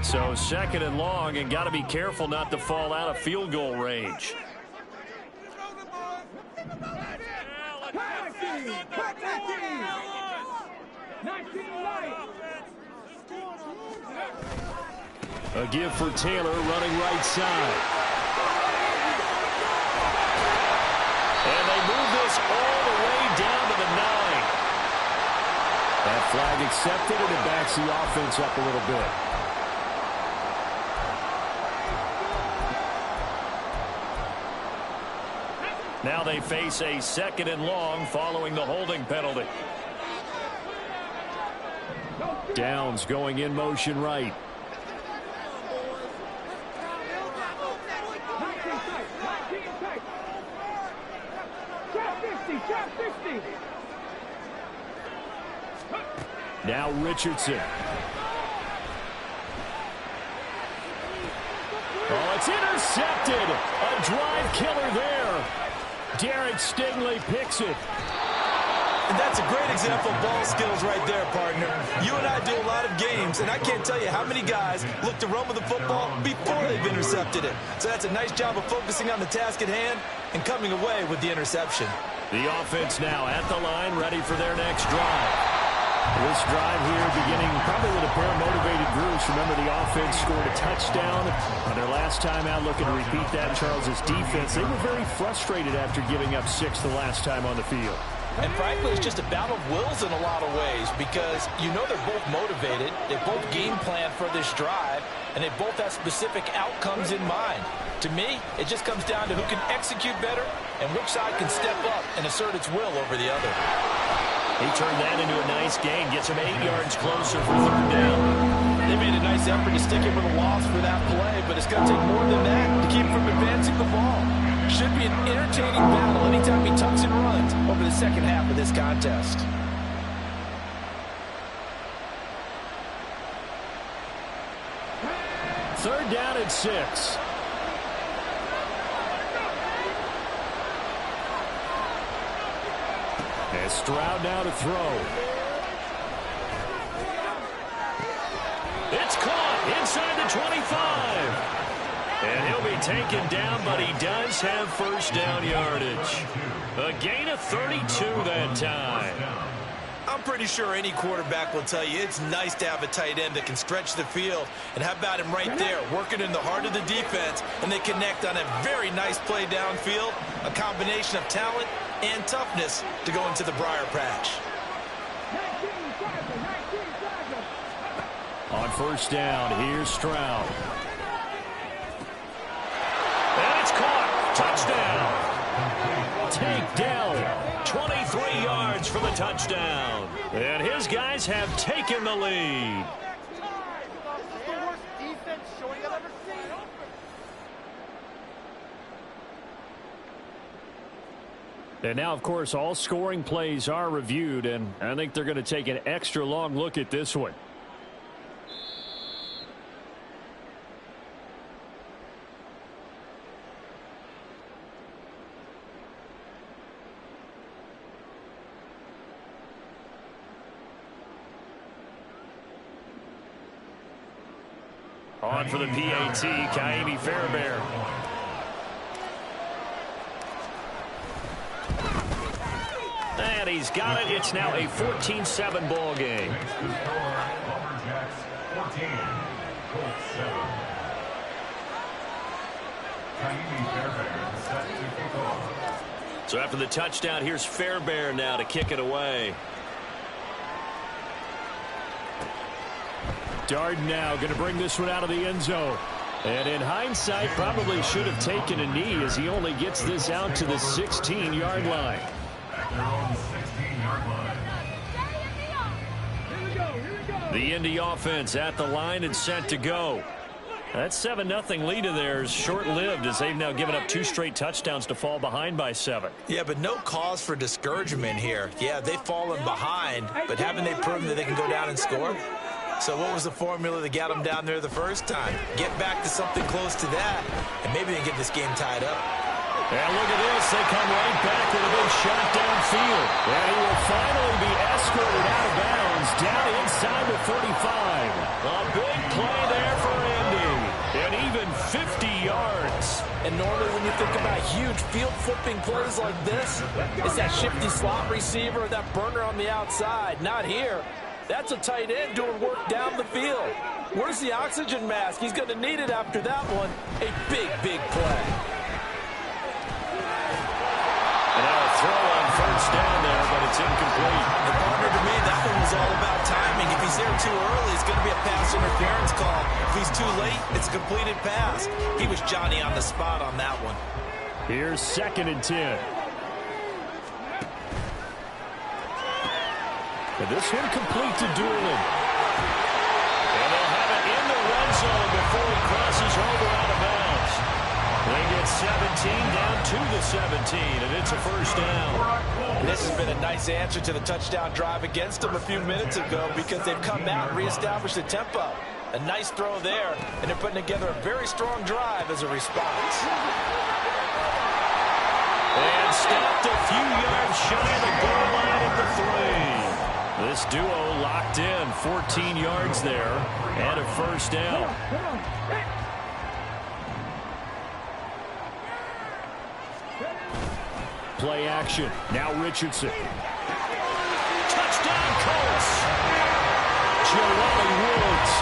So second and long, and got to be careful not to fall out of field goal range. A give for Taylor, running right side. And they move this all the way down to the 9. That flag accepted, and it backs the offense up a little bit. Now they face a second and long following the holding penalty. Downs going in motion right. Now Richardson. Oh, it's intercepted. A drive killer there. Derek Stingley picks it. And that's a great example of ball skills right there, partner. You and I do a lot of games, and I can't tell you how many guys look to run with the football before they've intercepted it. So that's a nice job of focusing on the task at hand and coming away with the interception. The offense now at the line, ready for their next drive. This drive here beginning probably with a pair of motivated groups. Remember, the offense scored a touchdown on their last time out. Looking to repeat that. Charles's defense, they were very frustrated after giving up 6 the last time on the field. And frankly, it's just a battle of wills in a lot of ways because you know they're both motivated. They both game plan for this drive, and they both have specific outcomes in mind. To me, it just comes down to who can execute better and which side can step up and assert its will over the other. He turned that into a nice gain, gets him 8 yards closer for third down. They made a nice effort to stick him with a loss for that play, but it's going to take more than that to keep him from advancing the ball. Should be an entertaining battle anytime he tucks and runs over the second half of this contest. Third down at 6. And Stroud now to throw. It's caught inside the 25. And he'll be taken down, but he does have first down yardage. A gain of 32 that time. I'm pretty sure any quarterback will tell you it's nice to have a tight end that can stretch the field. And how about him right there, working in the heart of the defense, and they connect on a very nice play downfield, a combination of talent and toughness to go into the briar patch. On first down, here's Stroud. And it's caught. Touchdown. Takedown. 23 yards for the touchdown. And his guys have taken the lead. And now, of course, all scoring plays are reviewed, and I think they're going to take an extra long look at this one. On for the PAT, Kaimi Fairbairn. And he's got it. It's now a 14-7 ball game. So after the touchdown, here's Fairbairn now to kick it away. Darden now going to bring this one out of the end zone. And in hindsight, probably should have taken a knee as he only gets this out to the 16-yard line. The Indy offense at the line and set to go. That 7-0 lead of theirs short-lived as they've now given up 2 straight touchdowns to fall behind by 7. Yeah, but no cause for discouragement here. Yeah, they've fallen behind, but haven't they proven that they can go down and score? So what was the formula that got them down there the first time? Get back to something close to that, and maybe they can get this game tied up. And look at this. They come right back with a big shot downfield. And he will finally be escorted out of bounds down inside the 35. A big play there for yards. And normally when you think about huge field-flipping plays like this, it's that shifty slot receiver, that burner on the outside. Not here. That's a tight end doing work down the field. Where's the oxygen mask? He's going to need it after that one. A big, big play. And now a throw on first down there, but it's incomplete. And partner, to me, that one was all about timing. If he's there too early, it's going to be a pass interference call. If he's too late, it's a completed pass. He was Johnny on the spot on that one. Here's 2nd and 10. And this one complete to Doolin. And they'll have it in the red zone before he crosses over out of bounds. They get 17 down to the 17, and it's a first down. This has been a nice answer to the touchdown drive against them a few minutes ago because they've come out and reestablished the tempo. A nice throw there, and they're putting together a very strong drive as a response. And stopped a few yards shy of the goal line at the 3. This duo locked in, 14 yards there, and a first down. Play action. Now Richardson. Touchdown, Colts. Joey Woods,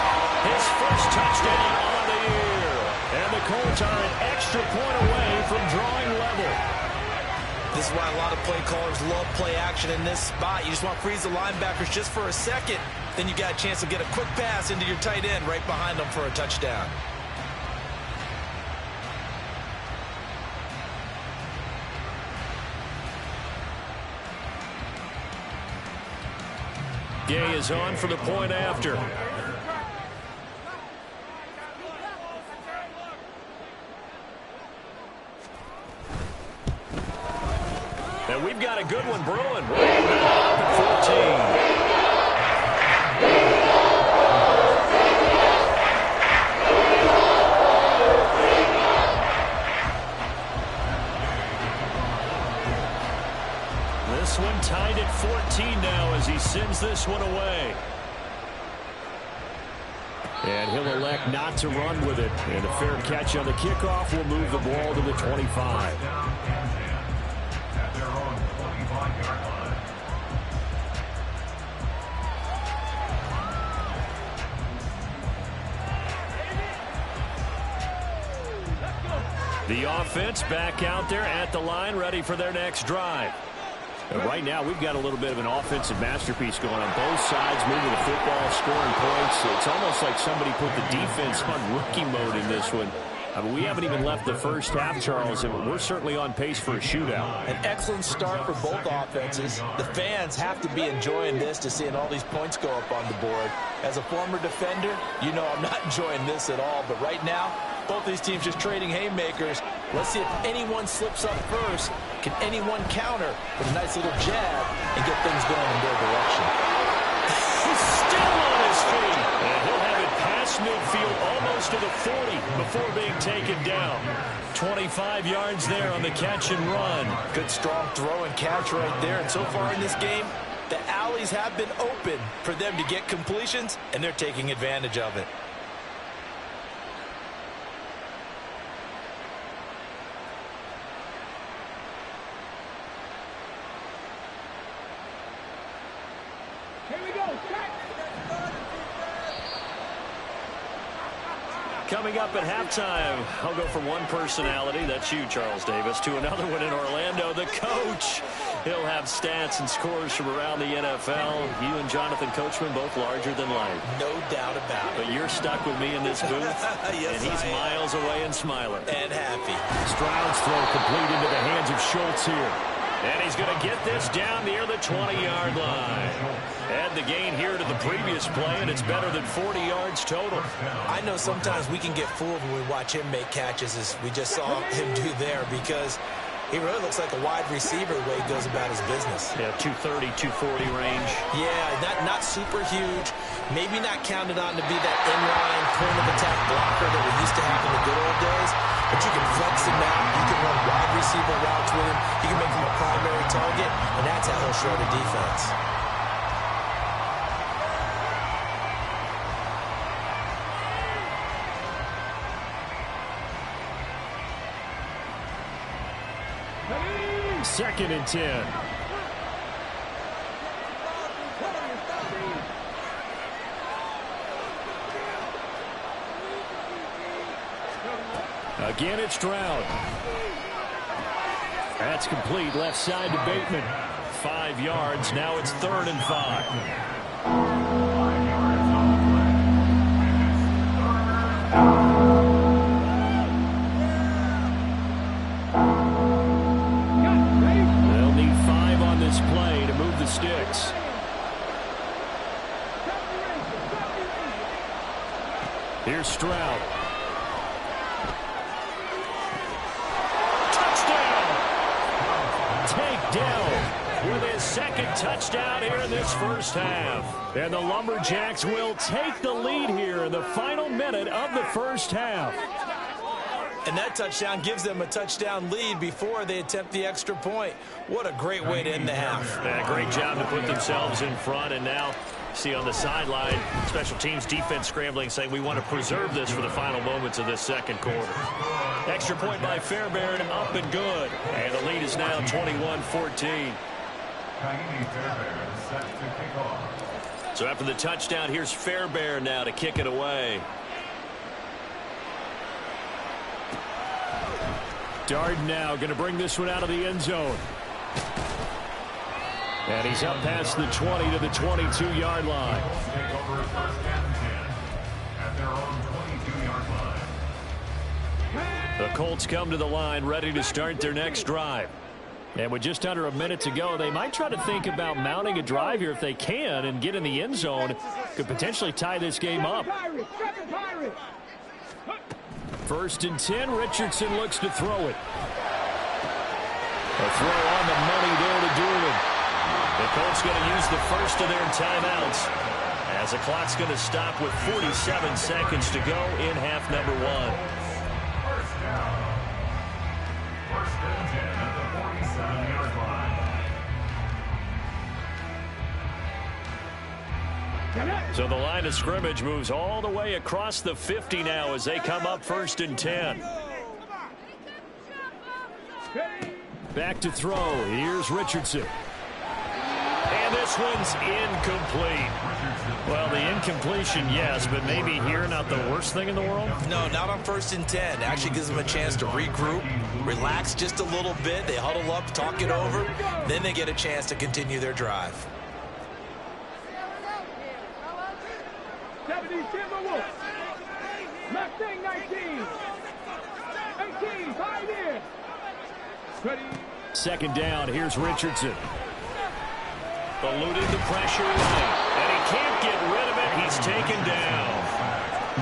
his first touchdown on the year. And the Colts are an extra point away from drawing level. This is why a lot of play callers love play action in this spot. You just want to freeze the linebackers just for a second. Then you got a chance to get a quick pass into your tight end right behind them for a touchdown. Gay is on for the point after. And we've got a good one brewing. Up at 14. This one tied at 14 now as he sends this one away. And he'll elect not to run with it. And a fair catch on the kickoff will move the ball to the 25. The offense back out there at the line, ready for their next drive. And right now, we've got a little bit of an offensive masterpiece going on both sides, moving the football, scoring points. It's almost like somebody put the defense on rookie mode in this one. I mean, we haven't even left the first half, Charles, and we're certainly on pace for a shootout. An excellent start for both offenses. The fans have to be enjoying this to seeing all these points go up on the board. As a former defender, you know I'm not enjoying this at all. But right now, both these teams just trading haymakers. Let's see if anyone slips up first. Can anyone counter with a nice little jab and get things going in their direction? He's still on his feet. And he'll have it past midfield almost to the 40 before being taken down. 25 yards there on the catch and run. Good strong throw and catch right there. And so far in this game, the alleys have been open for them to get completions, and they're taking advantage of it. Coming up at halftime, I'll go from one personality, that's you, Charles Davis, to another one in Orlando, the coach. He'll have stats and scores from around the NFL. You and Jonathan Coachman, both larger than life. No doubt about it. But you're stuck with me in this booth, yes, and he's miles away and smiling. And happy. Stroud's throw complete into the hands of Schultz here. And he's going to get this down near the 20-yard line. Add the gain here to the previous play, and it's better than 40 yards total. I know sometimes we can get fooled when we watch him make catches, as we just saw him do there, because he really looks like a wide receiver the way he goes about his business. Yeah, 230, 240 range. Yeah, not super huge. Maybe not counted on to be that inline point-of-attack blocker that we used to have in the good old days. But you can flex him out. You can run wide receiver routes with him. You can make him a primary target, and that's how he'll shred a defense. 2nd and 10. Again, it's Stroud. That's complete. Left side to Bateman. 5 yards. Now it's 3rd and 5. They'll need 5 on this play to move the sticks. Here's Stroud. Down with his 2nd touchdown here in this first half. And the Lumberjacks will take the lead here in the final minute of the first half. And that touchdown gives them a touchdown lead before they attempt the extra point. What a great way to end the half. Yeah, great job to put themselves in front. And now, see on the sideline, special teams defense scrambling, saying we want to preserve this for the final moments of this 2nd quarter. Extra point by Fairbairn, up and good. And the lead is now 21-14. So after the touchdown, here's Fairbairn now to kick it away. Darden now going to bring this one out of the end zone. And he's up past the 20 to the 22-yard line. The Colts come to the line ready to start their next drive. And with just under a minute to go, they might try to think about mounting a drive here if they can and get in the end zone. Could potentially tie this game up. 1st and 10. Richardson looks to throw it. A throw on the money there to Doolin. The Colts going to use the first of their timeouts as the clock's going to stop with 47 seconds to go in half number 1. So the line of scrimmage moves all the way across the 50 now as they come up 1st and 10. Back to throw. Here's Richardson. And this one's incomplete. Well, the incompletion, yes, but maybe here not the worst thing in the world? No, not on 1st and 10. Actually gives them a chance to regroup, relax just a little bit. They huddle up, talk it over. Then they get a chance to continue their drive. 70, Timberwolves. Left thing, 19. 18, 5 in. Ready. 2nd down, here's Richardson. Eluding the pressure right. And he can't get rid of it. He's taken down.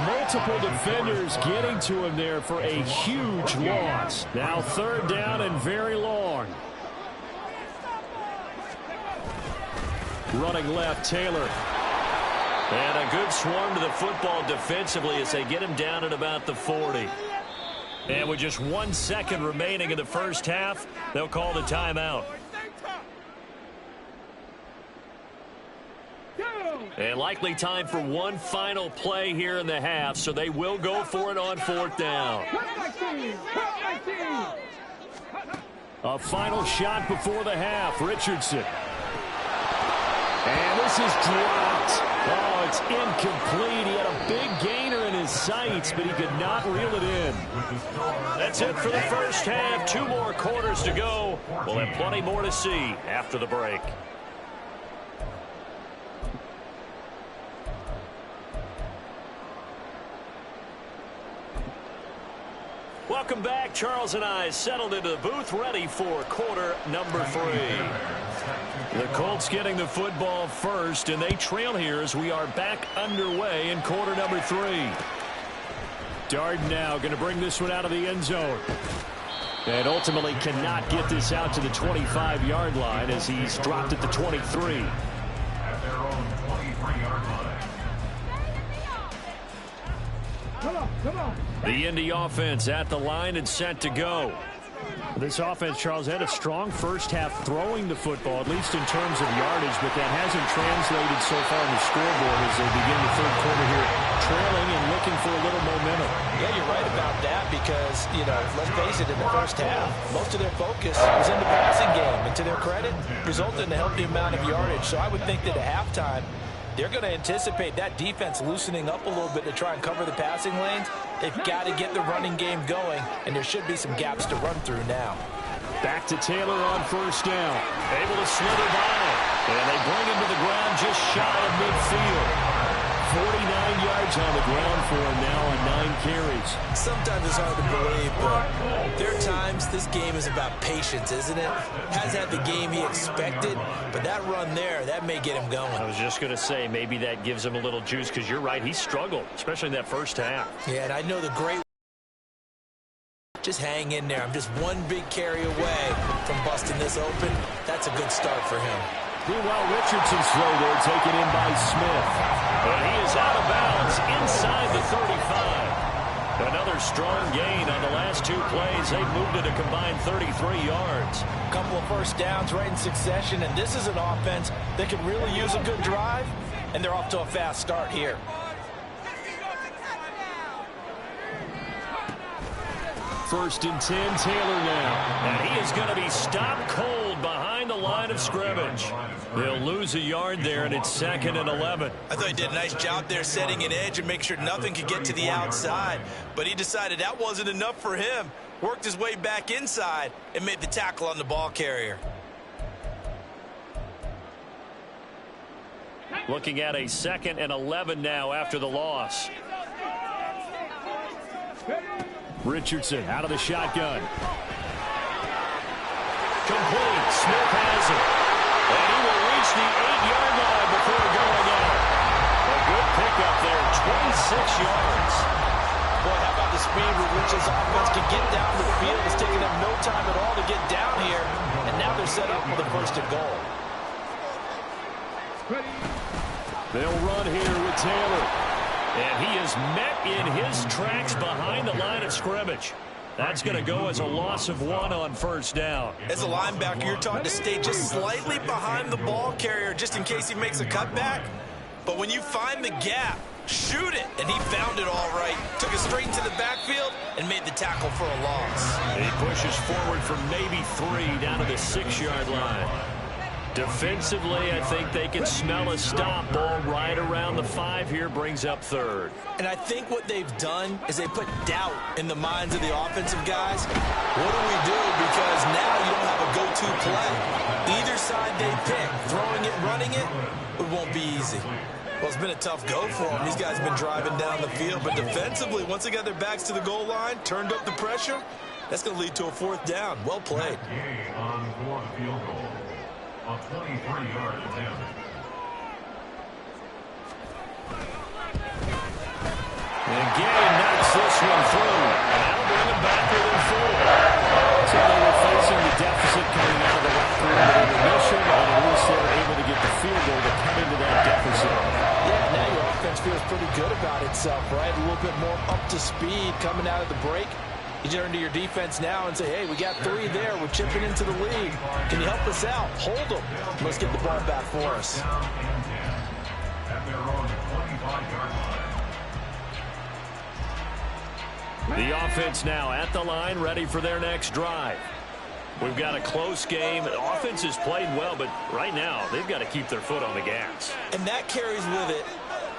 Multiple defenders getting to him there for a huge loss. Now 3rd down and very long. Running left, Taylor. And a good swarm to the football defensively as they get him down at about the 40. And with just 1 second remaining in the first half, they'll call the timeout. And likely time for one final play here in the half, so they will go for it on 4th down. A final shot before the half, Richardson. And this is dropped. Oh, it's incomplete. He had a big gainer in his sights, but he could not reel it in. That's it for the first half. 2 more quarters to go. We'll have plenty more to see after the break. Welcome back. Charles and I settled into the booth, ready for quarter number 3. The Colts getting the football first, and they trail here as we are back underway in quarter number 3. Darden now going to bring this one out of the end zone. And ultimately cannot get this out to the 25-yard line as he's dropped at the 23. At their own 23-yard line. Come on, come on. The Indy offense at the line and set to go. This offense, Charles, had a strong first half throwing the football, at least in terms of yardage, but that hasn't translated so far on the scoreboard as they begin the third quarter here, trailing and looking for a little momentum. Yeah, you're right about that because, let's face it, in the first half, most of their focus was in the passing game, and to their credit, resulted in a healthy amount of yardage. So I would think that at halftime, they're going to anticipate that defense loosening up a little bit to try and cover the passing lanes. They've got to get the running game going, and there should be some gaps to run through now. Back to Taylor on first down. Able to slither by, and they bring him to the ground just shy of midfield. 49 yards on the ground for him now on 9 carries. Sometimes it's hard to believe, but there are times this game is about patience, isn't it? Hasn't had the game he expected, but that run there, that may get him going. I was just going to say, maybe that gives him a little juice, because you're right, he struggled, especially in that first half. Yeah, and I know the great... Just hang in there. I'm just one big carry away from busting this open. That's a good start for him. Meanwhile, Richardson's throw there taken in by Smith. And he is out of bounds inside the 35. Another strong gain on the last 2 plays. They moved it a combined 33 yards. A couple of first downs right in succession, and this is an offense that can really use a good drive, and they're off to a fast start here. First and 10, Taylor now. And he is going to be stopped cold behind the line of scrimmage. They'll lose a yard there, and it's 2nd and 11. I thought he did a nice job there setting an edge and make sure nothing could get to the outside. But he decided that wasn't enough for him. Worked his way back inside and made the tackle on the ball carrier. Looking at a 2nd and 11 now after the loss. Richardson out of the shotgun. Complete. Smith has it. And he will reach the 8-yard line before going out. A good pickup there, 26 yards. Boy, how about the speed with which this offense can get down the field? It's taking them no time at all to get down here. And now they're set up for the first and goal. They'll run here with Taylor. And he is met in his tracks behind the line of scrimmage. That's going to go as a loss of 1 on first down. As a linebacker, you're taught to stay just slightly behind the ball carrier just in case he makes a cutback. But when you find the gap, shoot it. And he found it all right. Took it straight into the backfield and made the tackle for a loss. He pushes forward for maybe 3 down to the 6-yard line. Defensively, I think they can smell a stop. Ball right around the 5 here, brings up 3rd. And I think what they've done is they put doubt in the minds of the offensive guys. What do we do? Because now you don't have a go-to play. Either side they pick, throwing it, running it, it won't be easy. Well, it's been a tough go for them. These guys have been driving down the field. But defensively, once they got their backs to the goal line, turned up the pressure, that's going to lead to a 4th down. Well played. On 4th field goal. A 23-yard attempt. And Gay knocks this one through. And that'll bring him back within 4. So they were facing the deficit coming out of the locker room in intermission, and at least they were able to get the field goal to come into that deficit. Yeah, now your offense feels pretty good about itself, right? A little bit more up to speed coming out of the break. You turn to your defense now and say, hey, we got 3 there. We're chipping into the lead. Can you help us out? Hold them. Let's get the ball back for us. At their own 25-yard line. The offense now at the line, ready for their next drive. We've got a close game. The offense has played well, but right now they've got to keep their foot on the gas. And that carries with it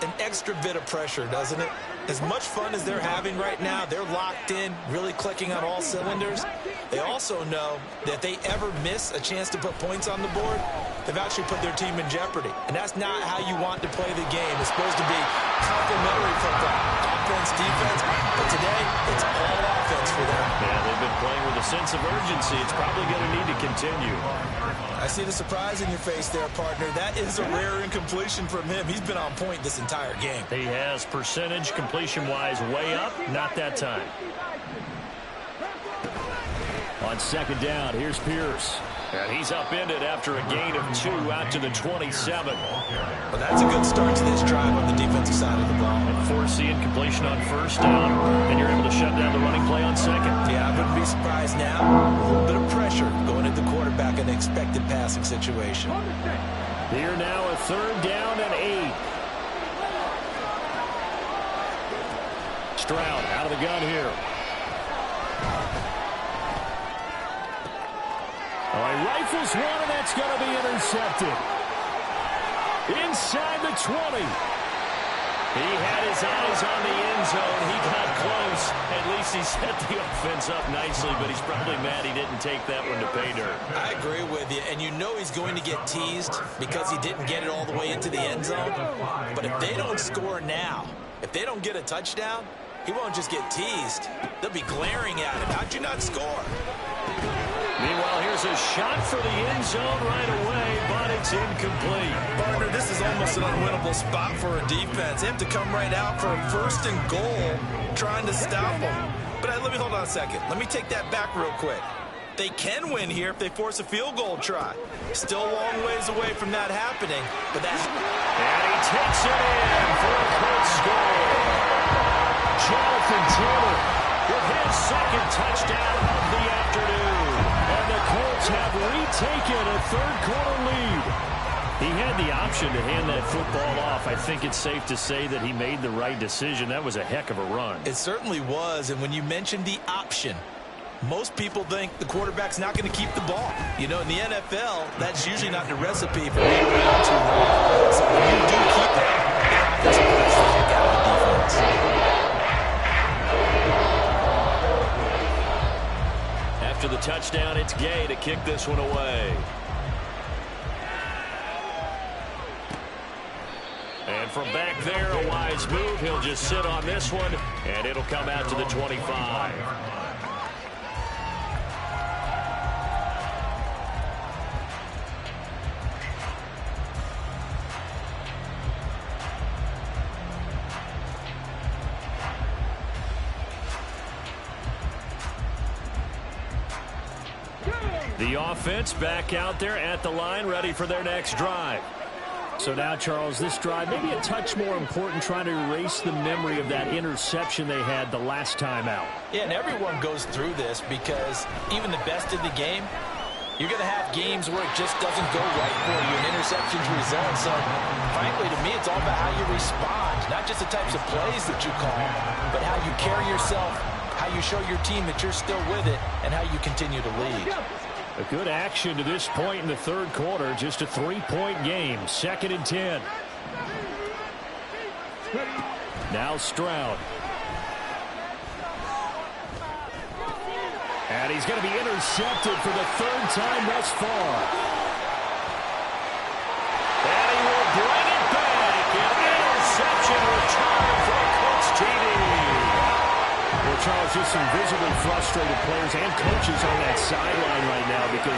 an extra bit of pressure, doesn't it? As much fun as they're having right now, they're locked in, really clicking on all cylinders. They also know that if they ever miss a chance to put points on the board, they've actually put their team in jeopardy. And that's not how you want to play the game. It's supposed to be complementary football, offense, defense. But today, it's all offense for them. Yeah, they've been playing with a sense of urgency. It's probably going to need to continue. I see the surprise in your face there, partner. That is a rare incompletion from him. He's been on point this entire game. He has percentage completion-wise way up. Not that time. On second down, here's Pierce. And he's upended after a gain of 2 out to the 27. Well, that's a good start to this drive on the defensive side of the ball. And force the incompletion on first down, and you're able to shut down the running play on second. Yeah, I wouldn't be surprised now. A little bit of pressure going at the quarterback in an expected passing situation. Here now a third down and 8. Stroud out of the gun here. Oh, he rifles one, and that's going to be intercepted. Inside the 20. He had his eyes on the end zone. He got close. At least he set the offense up nicely, but he's probably mad he didn't take that one to pay dirt. I agree with you, and you know he's going to get teased because he didn't get it all the way into the end zone. But if they don't score now, if they don't get a touchdown, he won't just get teased. They'll be glaring at him. How'd you not score? Meanwhile, here's a shot for the end zone right away, but it's incomplete. Partner, this is almost an unwinnable spot for a defense. They have to come right out for a first and goal, trying to stop them. But let me hold on a second. Let me take that back real quick. They can win here if they force a field goal try. Still a long ways away from that happening, but that... And he takes it in for a quick score. Jonathan Taylor with his second touchdown of the afternoon. And the Colts have retaken a third-quarter lead. He had the option to hand that football off. I think it's safe to say that he made the right decision. That was a heck of a run. It certainly was, and when you mentioned the option, most people think the quarterback's not going to keep the ball. You know, in the NFL, that's usually not the recipe for being around too long. So when you do keep it, that's the best thing you got on defense. After the touchdown, it's Gay to kick this one away. And from back there, a wise move. He'll just sit on this one, and it'll come out to the 25. The offense back out there at the line, ready for their next drive. So now, Charles, this drive maybe a touch more important, trying to erase the memory of that interception they had the last time out. Yeah, and everyone goes through this because even the best in the game, you're going to have games where it just doesn't go right for you, and interceptions result. So, frankly, to me, it's all about how you respond, not just the types of plays that you call, but how you carry yourself, how you show your team that you're still with it, and how you continue to lead. A good action to this point in the third quarter. Just a 3-point game. 2nd and 10. Now Stroud. And he's going to be intercepted for the third time thus far. And he will bring it back. An interception return for Colts TD. Well, Charles, just some visibly frustrated players and coaches on that sideline right now because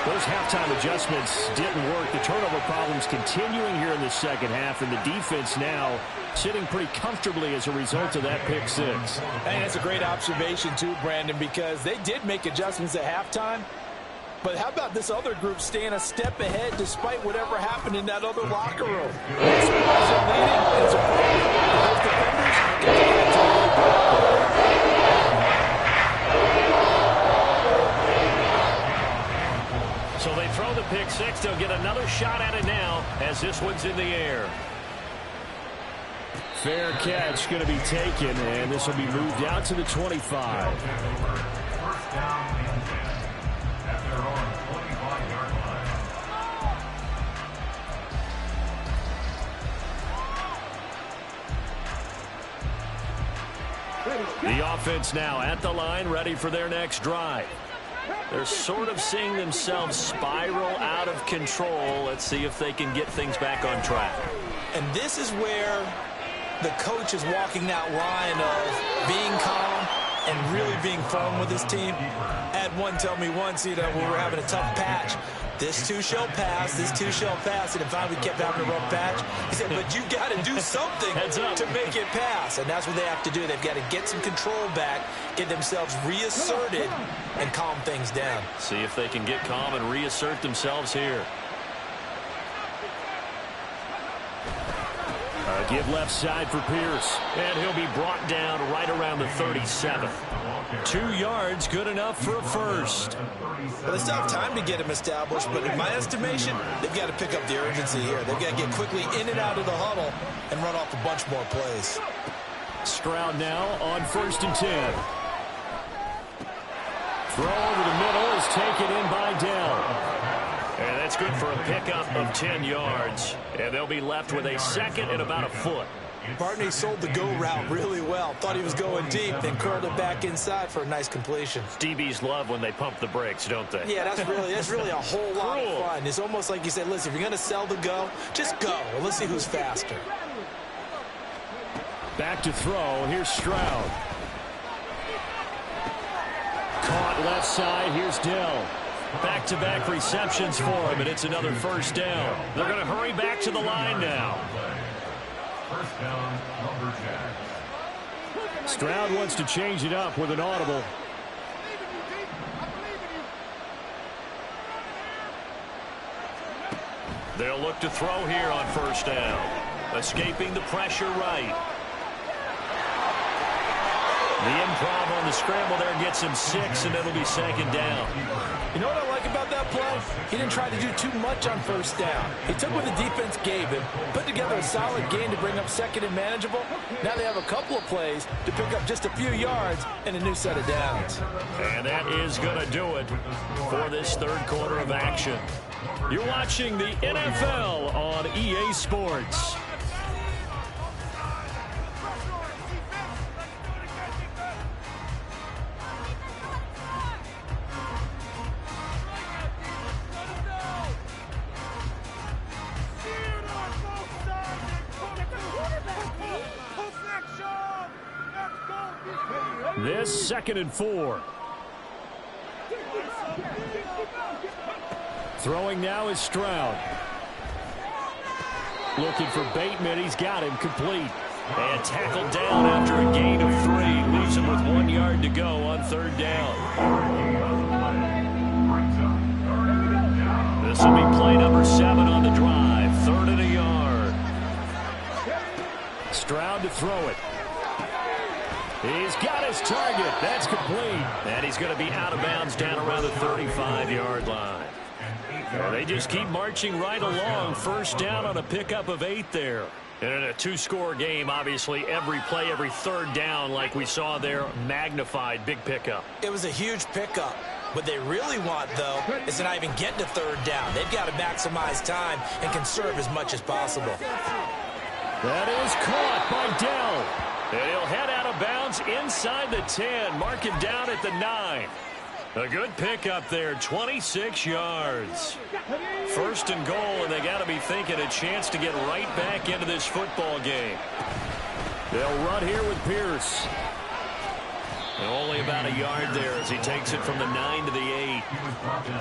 those halftime adjustments didn't work. The turnover problems continuing here in the second half, and the defense now sitting pretty comfortably as a result of that pick six. And it's a great observation, too, Brandon, because they did make adjustments at halftime. But how about this other group staying a step ahead despite whatever happened in that other locker room? Those guys are leading, and it's appropriate. Those defenders get to get into a really good. So they throw the pick six. They'll get another shot at it now as this one's in the air. Fair catch going to be taken, and this will be moved out to the 25. First down and 10 at their own 25-yard line. The offense now at the line, ready for their next drive. They're sort of seeing themselves spiral out of control. Let's see if they can get things back on track. And this is where the coach is walking that line of being calm and really being firm with his team. I had one tell me once, when we were having a tough patch, this too shall pass, this too shall pass, and if I kept having a rough patch, he said, but you got to do something to make it pass, and that's what they have to do. They've got to get some control back, get themselves reasserted, and calm things down. See if they can get calm and reassert themselves here. Give left side for Pierce, and he'll be brought down right around the 37. 2 yards, good enough for a first. Well, they still have time to get him established, but in my estimation, they've got to pick up the urgency here. They've got to get quickly in and out of the huddle and run off a bunch more plays. Stroud now on 1st and 10. Throw over the middle is taken in by Dell. And that's good for a pickup of 10 yards. And they'll be left with a second and about a foot. Bartney sold the go route really well. Thought he was going deep, then curled it back inside for a nice completion. DBs love when they pump the brakes, don't they? Yeah, that's really a whole lot of fun. It's almost like you said, listen, if you're going to sell the go, just go. Well, let's see who's faster. Back to throw. Here's Stroud. Caught left side. Here's Dell. Back-to-back receptions for him, and it's another first down. They're going to hurry back to the line now. First down, Lumberjacks. Stroud wants to change it up with an audible. They'll look to throw here on first down. Escaping the pressure right. The improv on the scramble there gets him 6, and it'll be second down. You know what I like about that play? He didn't try to do too much on first down. He took what the defense gave him, put together a solid game to bring up second and manageable. Now they have a couple of plays to pick up just a few yards and a new set of downs. And that is going to do it for this third quarter of action. You're watching the NFL on EA Sports. This 2nd and 4. Throwing now is Stroud. Looking for Bateman. He's got him complete. And tackled down after a gain of 3. Leaves him with 1 yard to go on 3rd down. This will be play number 7 on the drive. 3rd and a yard. Stroud to throw it. He's got his target. That's complete. And he's going to be out of bounds down around the 35-yard line. Well, they just keep marching right along. First down on a pickup of 8 there. And in a 2-score game, obviously, every play, every 3rd down, like we saw there, magnified, big pickup. It was a huge pickup. What they really want, though, is to not even get to 3rd down. They've got to maximize time and conserve as much as possible. That is caught by Dell. And he'll head out of bounds inside the 10. Mark him down at the 9. A good pickup there, 26 yards. 1st and goal, and they got to be thinking a chance to get right back into this football game. They'll run here with Pierce. And only about a yard there as he takes it from the 9 to the 8.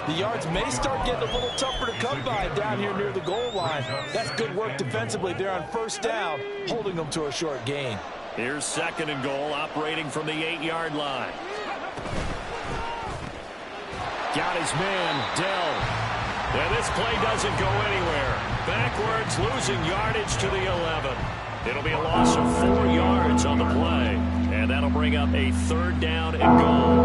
The yards may start getting a little tougher to come by down here near the goal line. That's good work defensively there on first down, holding them to a short gain. Here's 2nd and goal, operating from the 8-yard line. Got his man, Dell. And this play doesn't go anywhere. Backwards, losing yardage to the 11. It'll be a loss of 4 yards on the play. And that'll bring up a 3rd down and goal.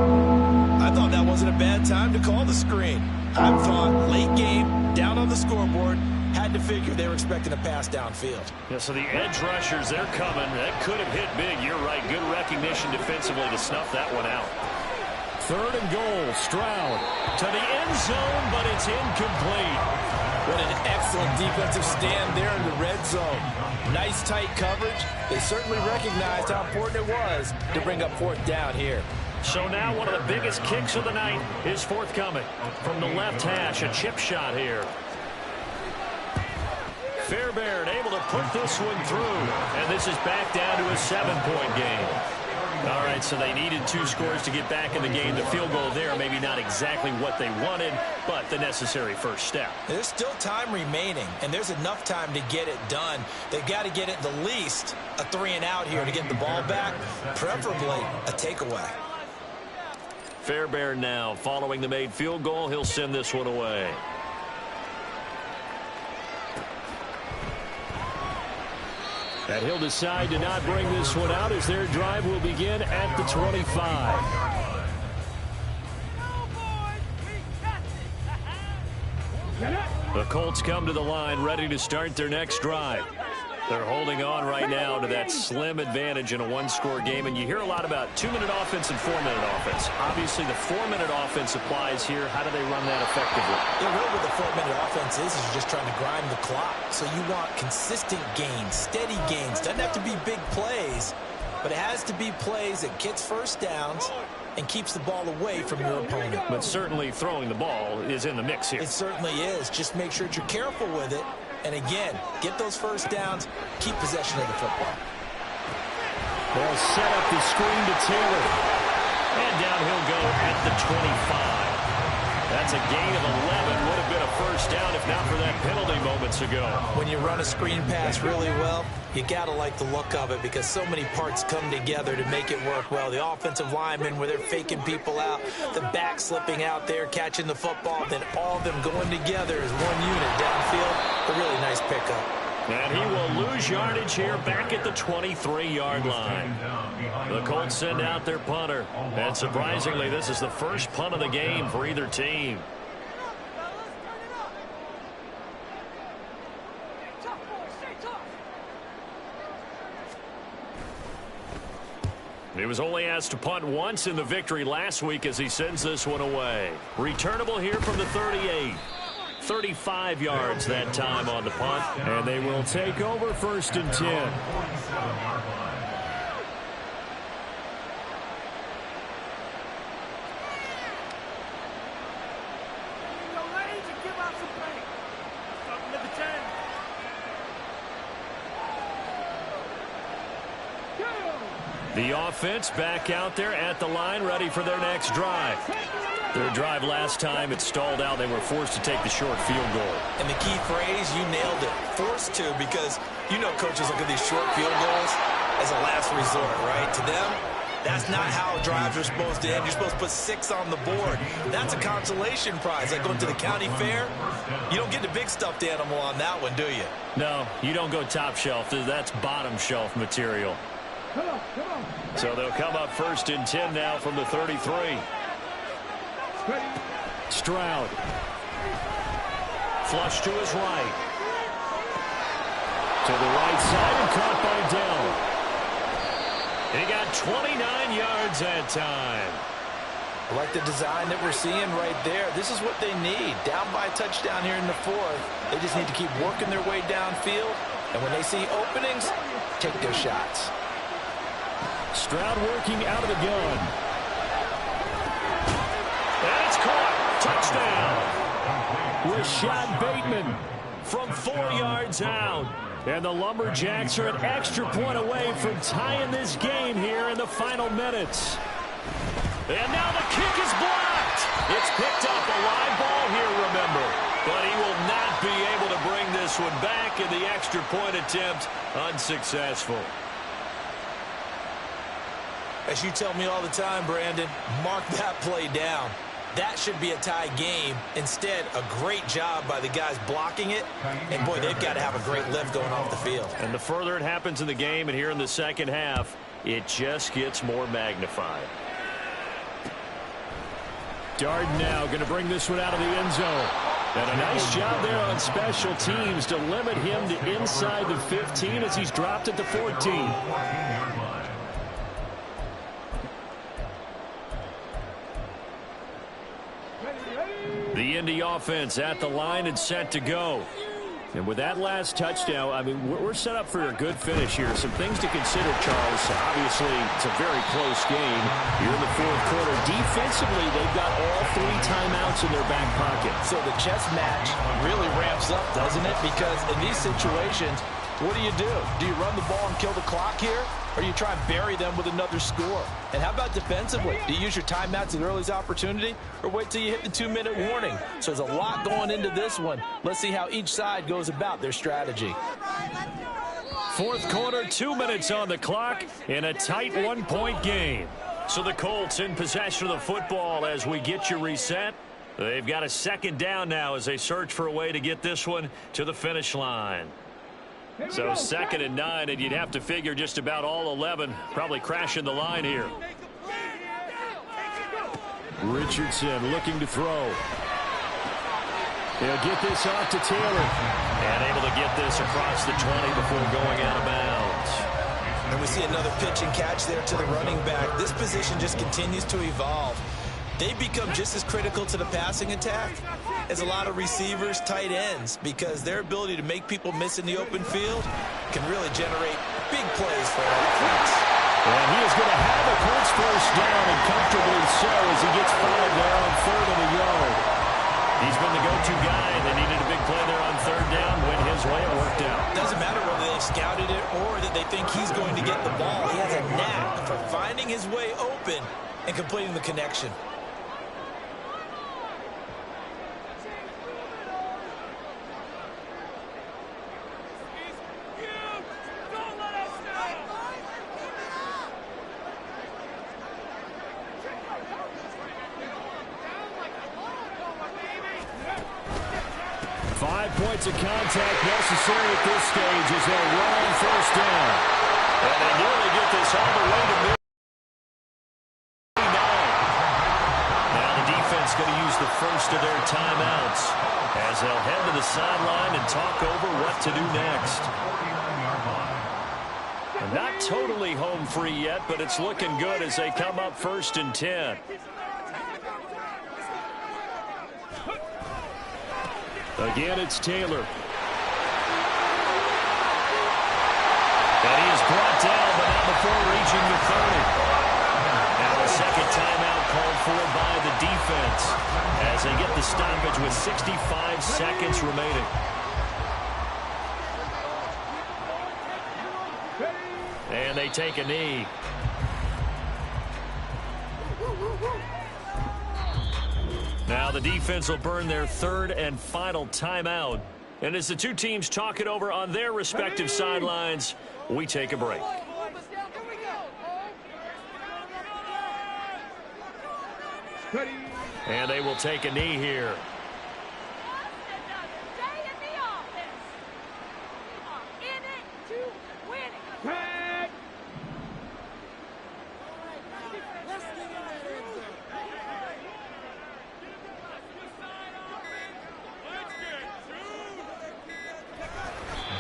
I thought that wasn't a bad time to call the screen. I thought late game, down on the scoreboard, had to figure they were expecting a pass downfield. Yeah, so the edge rushers, they're coming. That could have hit big. You're right. Good recognition defensively to snuff that one out. 3rd and goal. Stroud to the end zone, but it's incomplete. What an excellent defensive stand there in the red zone. Nice tight coverage. They certainly recognized how important it was to bring up 4th down here. So now one of the biggest kicks of the night is forthcoming. From the left hash, a chip shot here. Fairbairn able to put this one through. And this is back down to a 7-point game. All right, so they needed 2 scores to get back in the game. The field goal there, maybe not exactly what they wanted, but the necessary first step. There's still time remaining, and there's enough time to get it done. They've got to get at the least a 3-and-out here to get the ball back, preferably a takeaway. Fairbairn now following the made field goal. He'll send this one away. And he'll decide to not bring this one out as their drive will begin at the 25. The Colts come to the line ready to start their next drive. They're holding on right now to that slim advantage in a 1-score game. And you hear a lot about 2-minute offense and 4-minute offense. Obviously, the 4-minute offense applies here. How do they run that effectively? Yeah, really what the 4-minute offense is you're just trying to grind the clock. So you want consistent gains, steady gains. Doesn't have to be big plays, but it has to be plays that gets first downs and keeps the ball away from your opponent. But certainly throwing the ball is in the mix here. It certainly is. Just make sure that you're careful with it. And again, get those first downs, keep possession of the football. They'll set up the screen to Taylor. And down he'll go at the 25. That's a gain of 11. Would have been a first down if not for that penalty moments ago. When you run a screen pass really well, you got to like the look of it because so many parts come together to make it work well. The offensive linemen where they're faking people out, the back slipping out there, catching the football, then all of them going together as one unit downfield. A really nice pickup. And he will lose yardage here back at the 23-yard line. The Colts send out their punter. And surprisingly, this is the first punt of the game for either team. He was only asked to punt once in the victory last week as he sends this one away. Returnable here from the 38. 35 yards that time on the punt. And they will take over 1st and 10. The offense back out there at the line, ready for their next drive. Their drive last time, it stalled out. They were forced to take the short field goal. And the key phrase, you nailed it. Forced to, because you know coaches look at these short field goals as a last resort, right? To them, that's not how drives are supposed to end. You're supposed to put 6 on the board. That's a consolation prize. Like going to the county fair, you don't get the big stuffed animal on that one, do you? No, you don't go top shelf. That's bottom shelf material. So they'll come up 1st and 10 now from the 33. Stroud. Flush to his right. To the right side and caught by Dell. He got 29 yards that time. I like the design that we're seeing right there. This is what they need. Down by a touchdown here in the 4th. They just need to keep working their way downfield. And when they see openings, take their shots. Stroud working out of the gun. And it's caught. Touchdown. Rashad Bateman from 4 yards out. And the Lumberjacks are an extra point away from tying this game here in the final minutes. And now the kick is blocked. It's picked up, a live ball here, remember. But he will not be able to bring this one back, and the extra point attempt unsuccessful. As you tell me all the time, Brandon, mark that play down. That should be a tie game. Instead, a great job by the guys blocking it. And, boy, they've got to have a great lift going off the field. And the further it happens in the game and here in the second half, it just gets more magnified. Darden now going to bring this one out of the end zone. And a nice job there on special teams to limit him to inside the 15 as he's dropped at the 14. The Indy offense at the line and set to go. And with that last touchdown, I mean, we're set up for a good finish here. Some things to consider, Charles. Obviously, it's a very close game. You're in the 4th quarter. Defensively, they've got all 3 timeouts in their back pocket. So the chess match really ramps up, doesn't it? Because in these situations, what do? Do you run the ball and kill the clock here? or you try and bury them with another score? And how about defensively? Do you use your timeouts at earliest opportunity, or wait till you hit the 2-minute warning? So there's a lot going into this one. Let's see how each side goes about their strategy. Fourth quarter, 2 minutes on the clock in a tight 1-point game. So the Colts in possession of the football as we get you reset. They've got a second down now as they search for a way to get this one to the finish line. So 2nd and 9, and you'd have to figure just about all 11 probably crashing the line here. Richardson looking to throw. He'll get this off to Taylor. And able to get this across the 20 before going out of bounds. And we see another pitch and catch there to the running back. This position just continues to evolve. They become just as critical to the passing attack as a lot of receivers, tight ends, because their ability to make people miss in the open field can really generate big plays for our offense. And he is going to have a Colts first down, and comfortably so, as he gets 5 there on 3rd and a yard. He's been the go-to guy, and they needed a big play there on 3rd down. Went his way, it worked out. Doesn't matter whether they scouted it or that they think he's going to get the ball. He has a knack for finding his way open and completing the connection. Points of contact necessary at this stage as they'll run on 1st down. And they nearly get this all the way to midfield. Now the defense going to use the first of their timeouts as they'll head to the sideline and talk over what to do next. And not totally home free yet, but it's looking good as they come up 1st and 10. Again, it's Taylor. And he is brought down, but not before reaching the 30. Now a second timeout called for by the defense as they get the stoppage with 65 seconds remaining. And they take a knee. Now the defense will burn their 3rd and final timeout. And as the two teams talk it over on their respective sidelines, we take a break. And they will take a knee here.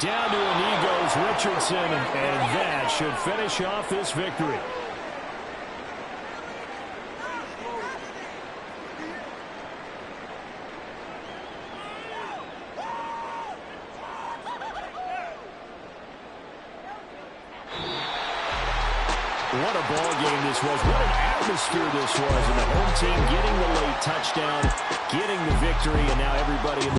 Down to a knee goes Richardson, and that should finish off this victory. What a ball game this was. What an atmosphere this was. And the home team getting the late touchdown, getting the victory, and now everybody in the